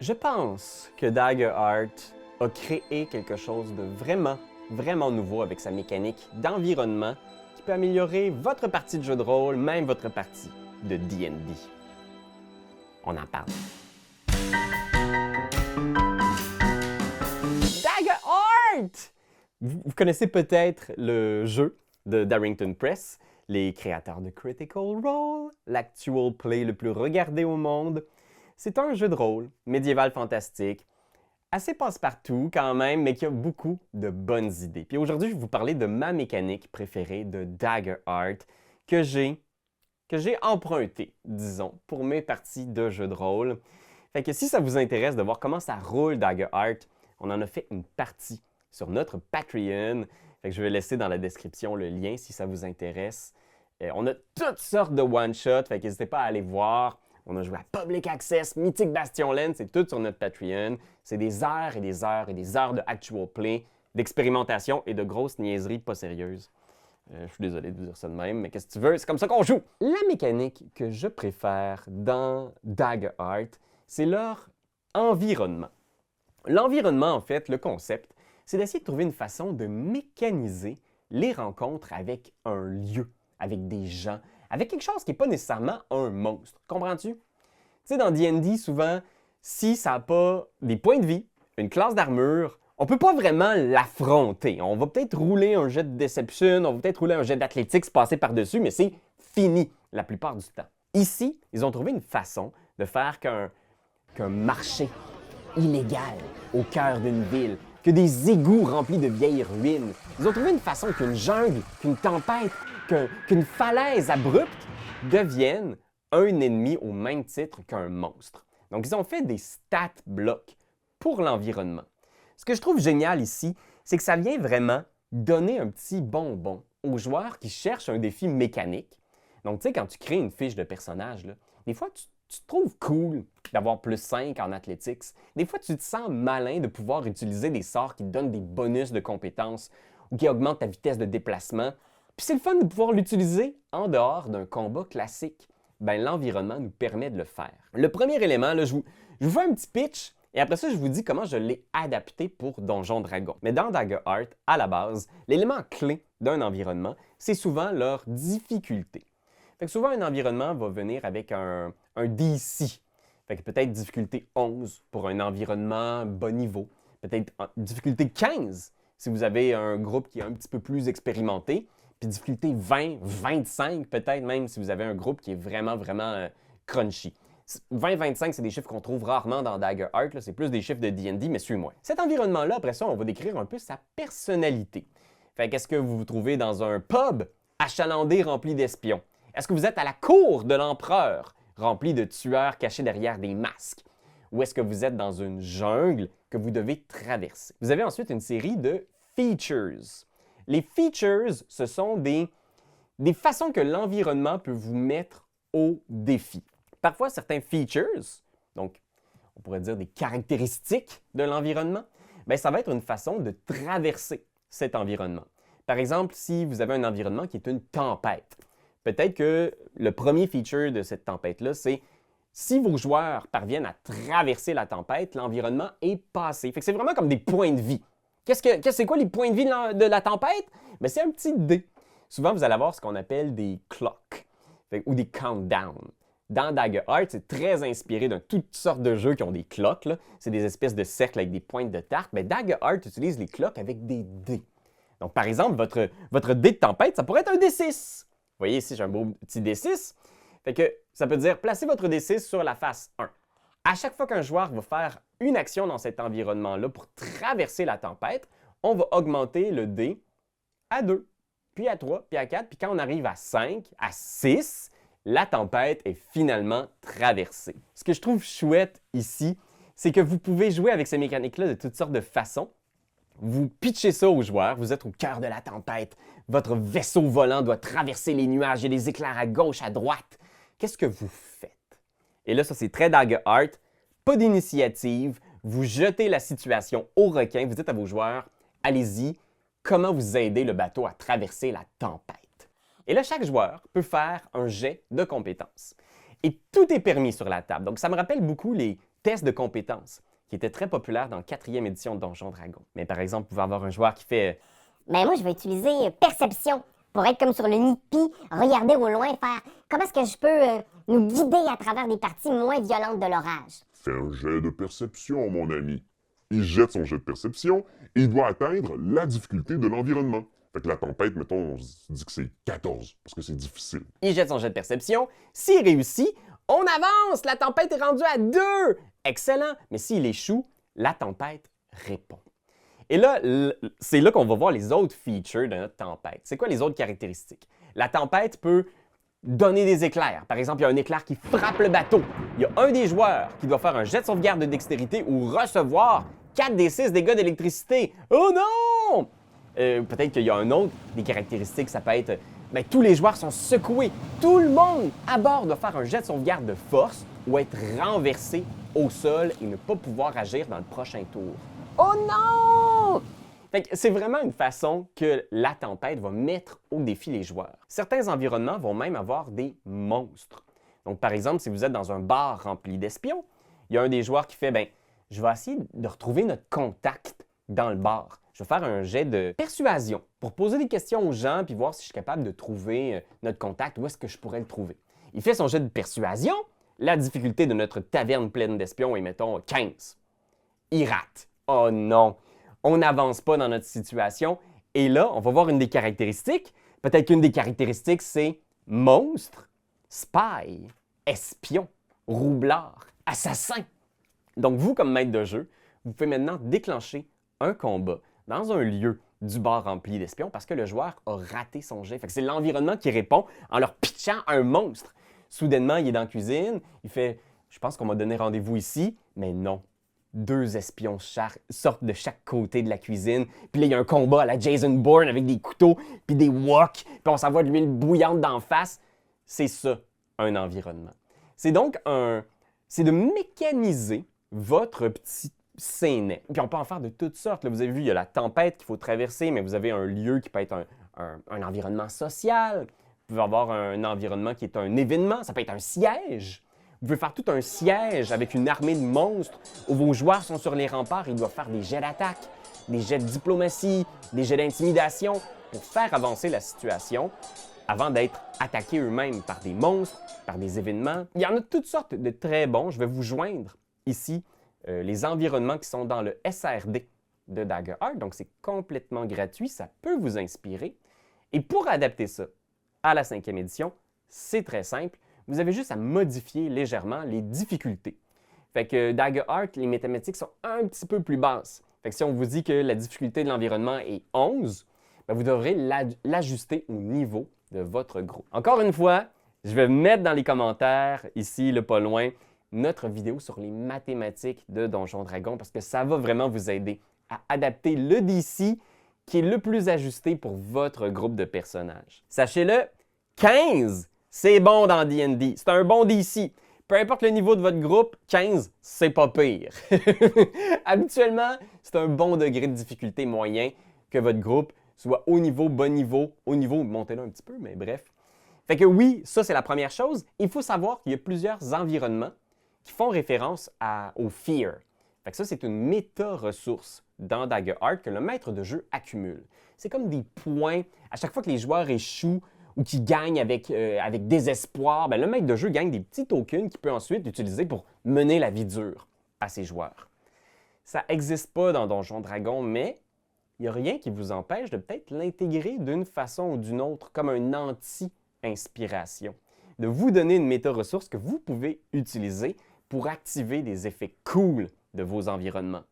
Je pense que Daggerheart a créé quelque chose de vraiment nouveau avec sa mécanique d'environnement qui peut améliorer votre partie de jeu de rôle, même votre partie de D&D. On en parle. Daggerheart! Vous connaissez peut-être le jeu de Darrington Press, les créateurs de Critical Role, l'actual play le plus regardé au monde. C'est un jeu de rôle médiéval fantastique, assez passe-partout quand même, mais qui a beaucoup de bonnes idées. Puis aujourd'hui, je vais vous parler de ma mécanique préférée de Daggerheart que j'ai emprunté, disons, pour mes parties de jeu de rôle. Fait que si ça vous intéresse de voir comment ça roule Daggerheart, on en a fait une partie sur notre Patreon. Fait que je vais laisser dans la description le lien si ça vous intéresse. On a toutes sortes de one-shots, fait n'hésitez pas à aller voir. On a joué à Public Access, Mythic Bastionland, c'est tout sur notre Patreon. C'est des heures et des heures et des heures de actual play, d'expérimentation et de grosses niaiseries pas sérieuses. Je suis désolé de vous dire ça de même, mais qu'est-ce que tu veux? C'est comme ça qu'on joue! La mécanique que je préfère dans Daggerheart, c'est leur environnement. L'environnement, en fait, le concept, c'est d'essayer de trouver une façon de mécaniser les rencontres avec un lieu, avec des gens, avec quelque chose qui n'est pas nécessairement un monstre. Comprends-tu? Tu sais, dans D&D, souvent, si ça n'a pas des points de vie, une classe d'armure, on ne peut pas vraiment l'affronter. On va peut-être rouler un jet de Deception, on va peut-être rouler un jet d'athlétique, se passer par-dessus, mais c'est fini la plupart du temps. Ici, ils ont trouvé une façon de faire qu'un marché illégal au cœur d'une ville, que des égouts remplis de vieilles ruines. Ils ont trouvé une façon qu'une jungle, qu'une tempête, qu'une falaise abrupte devienne un ennemi au même titre qu'un monstre. Donc, ils ont fait des stat blocks pour l'environnement. Ce que je trouve génial ici, c'est que ça vient vraiment donner un petit bonbon aux joueurs qui cherchent un défi mécanique. Donc, tu sais, quand tu crées une fiche de personnage, là, des fois, tu te trouves cool d'avoir plus 5 en athletics. Des fois, tu te sens malin de pouvoir utiliser des sorts qui te donnent des bonus de compétences ou qui augmentent ta vitesse de déplacement. Puis c'est le fun de pouvoir l'utiliser en dehors d'un combat classique. Ben, l'environnement nous permet de le faire. Le premier élément, là, je vous fais un petit pitch et après ça, je vous dis comment je l'ai adapté pour Donjon Dragon. Mais dans Daggerheart, à la base, l'élément clé d'un environnement, c'est souvent leur difficulté. Fait que souvent, un environnement va venir avec un DC. Fait que peut-être difficulté 11 pour un environnement bas niveau. Peut-être difficulté 15 si vous avez un groupe qui est un petit peu plus expérimenté. Puis difficulté 20, 25 peut-être même si vous avez un groupe qui est vraiment crunchy. 20-25, c'est des chiffres qu'on trouve rarement dans Daggerheart. C'est plus des chiffres de D&D, mais suis-moi. Cet environnement-là, après ça, on va décrire un peu sa personnalité. Fait qu'est-ce que vous vous trouvez dans un pub achalandé rempli d'espions? Est-ce que vous êtes à la cour de l'empereur, rempli de tueurs cachés derrière des masques? Ou est-ce que vous êtes dans une jungle que vous devez traverser? Vous avez ensuite une série de features. Les features, ce sont des façons que l'environnement peut vous mettre au défi. Parfois, certains features, donc on pourrait dire des caractéristiques de l'environnement, bien, ça va être une façon de traverser cet environnement. Par exemple, si vous avez un environnement qui est une tempête, peut-être que le premier feature de cette tempête-là, c'est si vos joueurs parviennent à traverser la tempête, l'environnement est passé. Fait que c'est vraiment comme des points de vie. C'est quoi les points de vie de la tempête? Bien, c'est un petit dé. Souvent, vous allez avoir ce qu'on appelle des clocks ou des countdowns. Dans Daggerheart, c'est très inspiré de toutes sortes de jeux qui ont des clocks. C'est des espèces de cercles avec des pointes de tarte. Mais Daggerheart utilise les clocks avec des dés. Donc, par exemple, votre dé de tempête, ça pourrait être un D6. Vous voyez ici, j'ai un beau petit D6. Fait que ça peut dire, placez votre D6 sur la face 1. À chaque fois qu'un joueur va faire une action dans cet environnement-là pour traverser la tempête, on va augmenter le dé à 2, puis à 3, puis à 4. Puis quand on arrive à 5, à 6, la tempête est finalement traversée. Ce que je trouve chouette ici, c'est que vous pouvez jouer avec ces mécaniques-là de toutes sortes de façons. Vous pitchez ça aux joueurs, vous êtes au cœur de la tempête, votre vaisseau volant doit traverser les nuages, il y a des éclairs à gauche, à droite. Qu'est-ce que vous faites? Et là, ça c'est très Daggerheart, pas d'initiative, vous jetez la situation au requin, vous dites à vos joueurs, allez-y, comment vous aidez le bateau à traverser la tempête? Et là, chaque joueur peut faire un jet de compétences. Et tout est permis sur la table. Donc, ça me rappelle beaucoup les test de compétences qui était très populaire dans la 4e édition de Donjons Dragons. Mais par exemple, vous pouvez avoir un joueur qui fait Ben moi, je vais utiliser perception pour être comme sur le nid, regarder au loin, faire comment est-ce que je peux nous guider à travers des parties moins violentes de l'orage. Fais un jet de perception, mon ami. Il jette son jet de perception et il doit atteindre la difficulté de l'environnement. Fait que la tempête, mettons, on se dit que c'est 14, parce que c'est difficile. il jette son jet de perception. S'il réussit, on avance! La tempête est rendue à 2! Excellent! Mais s'il échoue, la tempête répond. Et là, c'est là qu'on va voir les autres features de notre tempête. C'est quoi les autres caractéristiques? La tempête peut donner des éclairs. Par exemple, il y a un éclair qui frappe le bateau. Il y a un des joueurs qui doit faire un jet de sauvegarde de dextérité ou recevoir 4 des 6 dégâts d'électricité. Oh non! Peut-être qu'il y a un autre des caractéristiques, ça peut être tous les joueurs sont secoués. Tout le monde à bord doit faire un jet de sauvegarde de force ou être renversé au sol et ne pas pouvoir agir dans le prochain tour. Oh non! Fait que c'est vraiment une façon que la tempête va mettre au défi les joueurs. Certains environnements vont même avoir des monstres. Donc, par exemple, si vous êtes dans un bar rempli d'espions, il y a un des joueurs qui fait je vais essayer de retrouver notre contact dans le bar. Je vais faire un jet de persuasion pour poser des questions aux gens puis voir si je suis capable de trouver notre contact, où est-ce que je pourrais le trouver. Il fait son jet de persuasion. La difficulté de notre taverne pleine d'espions est, mettons, 15. Il rate. Oh non! On n'avance pas dans notre situation. Et là, on va voir une des caractéristiques. Peut-être qu'une des caractéristiques, c'est monstre, spy, espion, roublard, assassin. Donc, vous, comme maître de jeu, vous pouvez maintenant déclencher un combat dans un lieu du bar rempli d'espions parce que le joueur a raté son jet. Fait que c'est l'environnement qui répond en leur pitchant un monstre. Soudainement, il est dans la cuisine, il fait « Je pense qu'on m'a donné rendez-vous ici », mais non. 2 espions sortent de chaque côté de la cuisine, puis là, il y a un combat à la Jason Bourne avec des couteaux, puis des woks, puis on s'envoie de l'huile bouillante d'en face. C'est ça, un environnement. C'est donc c'est de mécaniser votre petit scénet. Puis on peut en faire de toutes sortes. Là, vous avez vu, il y a la tempête qu'il faut traverser, mais vous avez un lieu qui peut être un environnement social. Vous pouvez avoir un environnement qui est un événement, ça peut être un siège. Vous pouvez faire tout un siège avec une armée de monstres où vos joueurs sont sur les remparts et ils doivent faire des jets d'attaque, des jets de diplomatie, des jets d'intimidation pour faire avancer la situation avant d'être attaqués eux-mêmes par des monstres, par des événements. Il y en a toutes sortes de très bons. Je vais vous joindre ici les environnements qui sont dans le SRD de Daggerheart. Donc, c'est complètement gratuit. Ça peut vous inspirer. Et pour adapter ça à la 5e édition, c'est très simple. Vous avez juste à modifier légèrement les difficultés. Fait que Daggerheart, les mathématiques sont un petit peu plus basses. Fait que si on vous dit que la difficulté de l'environnement est 11, vous devrez l'ajuster au niveau de votre groupe. Encore une fois, je vais mettre dans les commentaires, ici, pas loin, notre vidéo sur les mathématiques de Donjons Dragons parce que ça va vraiment vous aider à adapter le DC qui est le plus ajusté pour votre groupe de personnages. Sachez-le, 15, c'est bon dans D&D. C'est un bon DC. Peu importe le niveau de votre groupe, 15, c'est pas pire. Habituellement, c'est un bon degré de difficulté moyen que votre groupe soit au niveau, montez-le un petit peu, mais bref. Fait que oui, ça c'est la première chose. Il faut savoir qu'il y a plusieurs environnements qui font référence au fear. Fait que ça, c'est une méta-ressource dans Daggerheart que le maître de jeu accumule. C'est comme des points. À chaque fois que les joueurs échouent ou qu'ils gagnent avec désespoir, le maître de jeu gagne des petits tokens qu'il peut ensuite utiliser pour mener la vie dure à ses joueurs. Ça n'existe pas dans Donjons Dragons, mais il n'y a rien qui vous empêche de peut-être l'intégrer d'une façon ou d'une autre, comme un anti-inspiration. De vous donner une méta-ressource que vous pouvez utiliser pour activer des effets cool de vos environnements.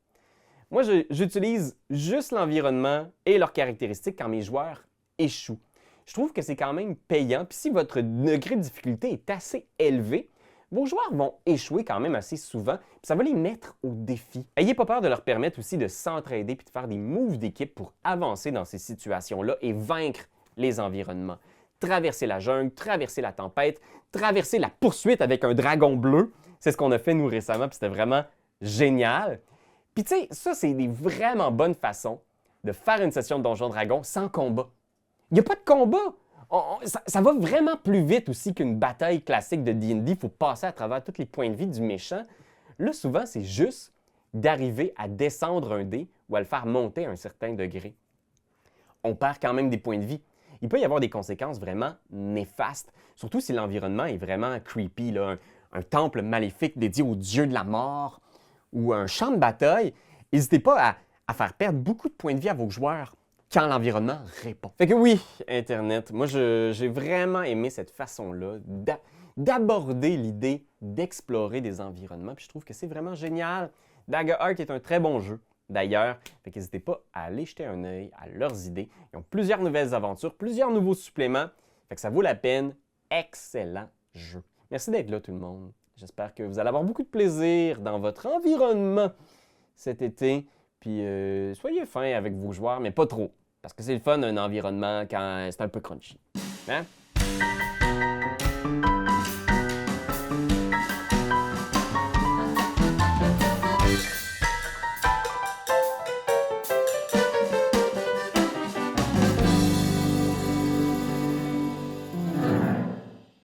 Moi, j'utilise juste l'environnement et leurs caractéristiques quand mes joueurs échouent. Je trouve que c'est quand même payant. Puis si votre degré de difficulté est assez élevé, vos joueurs vont échouer quand même assez souvent. Puis ça va les mettre au défi. Ayez pas peur de leur permettre aussi de s'entraider puis de faire des moves d'équipe pour avancer dans ces situations-là et vaincre les environnements. Traverser la jungle, traverser la tempête, traverser la poursuite avec un dragon bleu. C'est ce qu'on a fait nous récemment, puis c'était vraiment génial. Puis tu sais, ça, c'est des vraiment bonnes façons de faire une session de Donjons Dragons sans combat. Il n'y a pas de combat. Ça va vraiment plus vite aussi qu'une bataille classique de D&D. Il faut passer à travers tous les points de vie du méchant. Là, souvent, c'est juste d'arriver à descendre un dé ou à le faire monter à un certain degré. On perd quand même des points de vie. Il peut y avoir des conséquences vraiment néfastes, surtout si l'environnement est vraiment creepy, là, un temple maléfique dédié au dieu de la mort ou un champ de bataille. N'hésitez pas à faire perdre beaucoup de points de vie à vos joueurs quand l'environnement répond. Fait que oui, Internet, moi j'ai vraiment aimé cette façon-là d'aborder l'idée d'explorer des environnements, puis je trouve que c'est vraiment génial. Daggerheart est un très bon jeu. D'ailleurs, n'hésitez pas à aller jeter un œil à leurs idées. Ils ont plusieurs nouvelles aventures, plusieurs nouveaux suppléments. Fait que ça vaut la peine. Excellent jeu. Merci d'être là tout le monde. J'espère que vous allez avoir beaucoup de plaisir dans votre environnement cet été. Puis soyez fins avec vos joueurs, mais pas trop. Parce que c'est le fun un environnement quand c'est un peu crunchy. Hein?